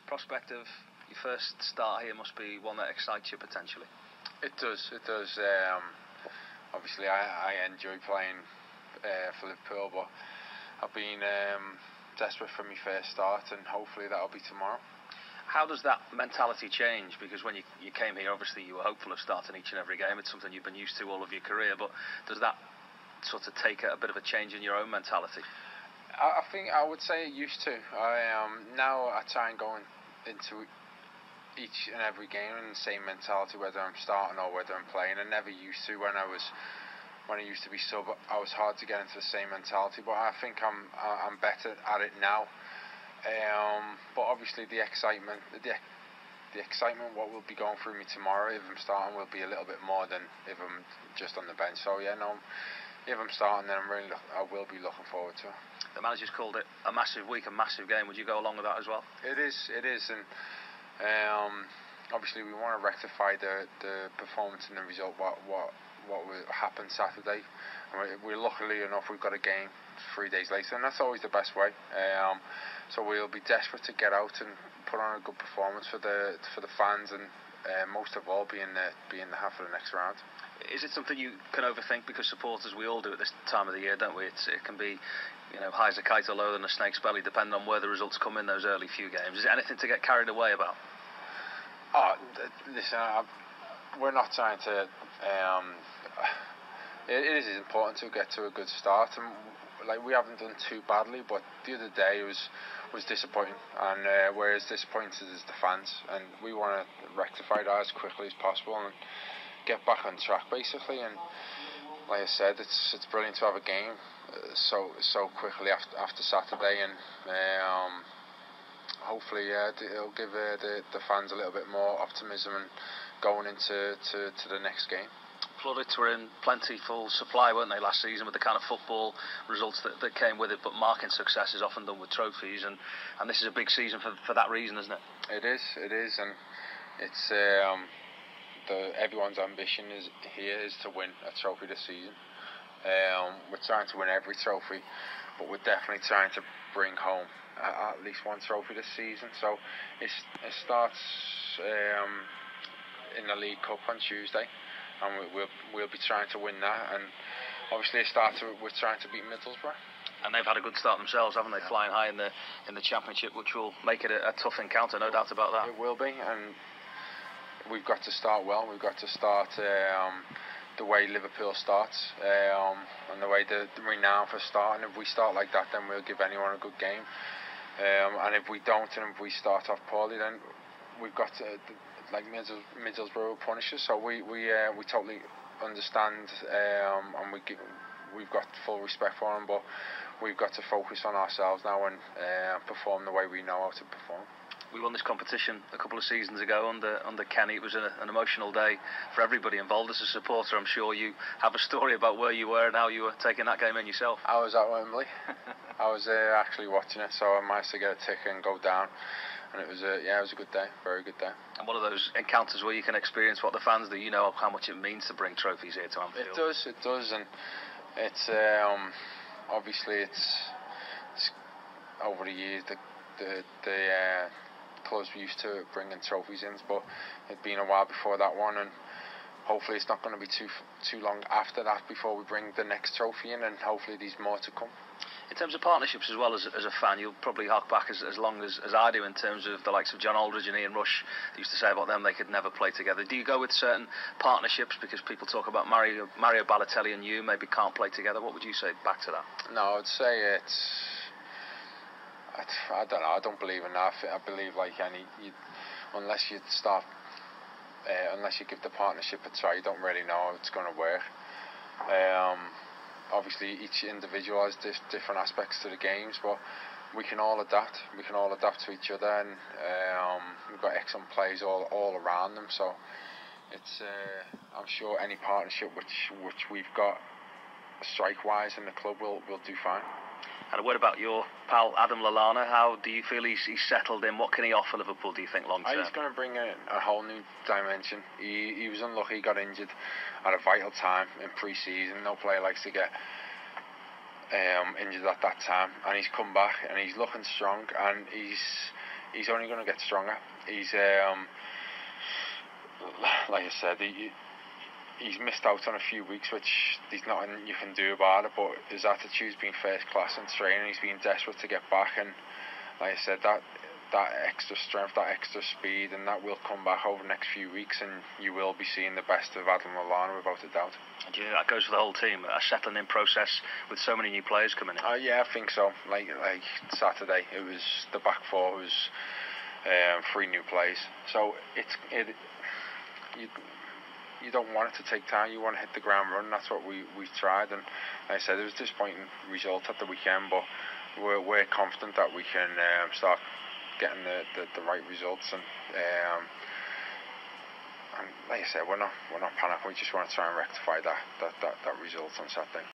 Prospect of your first start here must be one that excites you potentially. It does. Obviously, I enjoy playing for Liverpool, but I've been desperate for my first start, and hopefully that'll be tomorrow. How does that mentality change? Because when you came here, obviously you were hopeful of starting each and every game. It's something you've been used to all of your career, but does that sort of take a bit of a change in your own mentality? I think I would say used to. Now I try and go into each and every game in the same mentality, whether I'm starting or whether I'm playing. I never used to when I used to be sub. I was hard to get into the same mentality, but I think I'm better at it now. But obviously the excitement, what will be going through me tomorrow if I'm starting will be a little bit more than if I'm just on the bench. So yeah, no, if I'm starting, then I will be looking forward to it. The manager's called it a massive week, a massive game. Would you go along with that as well? It is, and obviously we want to rectify the performance and the result. What happened Saturday? We're luckily enough we've got a game 3 days later, and that's always the best way. So we'll be desperate to get out and put on a good performance for the fans, and most of all be in the half of the next round. Is it something you can overthink? Because supporters, we all do at this time of the year, don't we? It can be, high as a kite or lower than a snake's belly, depending on where the results come in those early few games. Is it anything to get carried away about? Listen, we're not trying to. It is important to get to a good start, and we haven't done too badly. But the other day was disappointing, and whereas disappointed is the fans, and we want to rectify that as quickly as possible and get back on track basically. And like I said, it's brilliant to have a game so quickly after Saturday, and hopefully it'll give the fans a little bit more optimism and going into the next game. Plaudits were in plentiful supply, weren't they, last season, with the kind of football results that came with it, but marking success is often done with trophies, and this is a big season for that reason, isn't it? It is, and it's everyone's ambition is to win a trophy this season. We're trying to win every trophy, but we're definitely trying to bring home at least one trophy this season. So it starts in the League Cup on Tuesday, and we'll be trying to win that. And obviously it starts with trying to beat Middlesbrough. And they've had a good start themselves, haven't they? Yeah. Flying high in the Championship, which will make it a tough encounter, no doubt about that. It will be, and we've got to start well. We've got to start the way Liverpool starts, and the way the renown for starting. If we start like that, then we'll give anyone a good game. And if we don't, and if we start off poorly, then we've got to, Middlesbrough will punish us. So we totally understand, and we've got full respect for them. But we've got to focus on ourselves now and perform the way we know how to perform. We won this competition a couple of seasons ago under Kenny. It was an emotional day for everybody involved. As a supporter, I'm sure you have a story about where you were and how you were taking that game in yourself. I was at Wembley. I was actually watching it, so I managed to get a ticket and go down. And it was a good day, very good day. And one of those encounters where you can experience what the fans do. You know how much it means to bring trophies here to Anfield. It does, and it's obviously it's over the years the clubs were used to bringing trophies in, but it'd been a while before that one, and hopefully it's not going to be too long after that before we bring the next trophy in, and hopefully there's more to come. In terms of partnerships as well, as a fan, you'll probably hark back as long as I do in terms of the likes of John Aldridge and Ian Rush. They used to say about them they could never play together. Do you go with certain partnerships because people talk about Mario Balotelli and you maybe can't play together? What would you say back to that? No, I'd say I don't know. I don't believe in that. I believe unless you give the partnership a try, you don't really know how it's going to work. Obviously, each individual has different aspects to the games, but we can all adapt. We can all adapt to each other, and we've got excellent players all around them. So it's I'm sure any partnership which we've got strike-wise in the club will do fine. And a word about your pal Adam Lallana. How do you feel he's settled in? What can he offer Liverpool, do you think, long term? He's going to bring a whole new dimension. He was unlucky, he got injured at a vital time in pre-season. No player likes to get injured at that time, and he's come back and he's looking strong, and he he's only going to get stronger. He's like I said, he's missed out on a few weeks, which there's nothing you can do about it, but his attitude's been first class in training. He's been desperate to get back, and like I said, that extra strength, that extra speed, and that will come back over the next few weeks, and you will be seeing the best of Adam Lallana without a doubt. Do you think that goes for the whole team, a settling in process with so many new players coming in? Yeah, I think so. Like Saturday, it was the back four was 3 new players, so you don't want it to take time. You want to hit the ground running. That's what we tried, and like I said, it was a disappointing result at the weekend, but we're confident that we can start getting the right results, and like I said, we're not panicking. We just want to try and rectify that result on Saturday.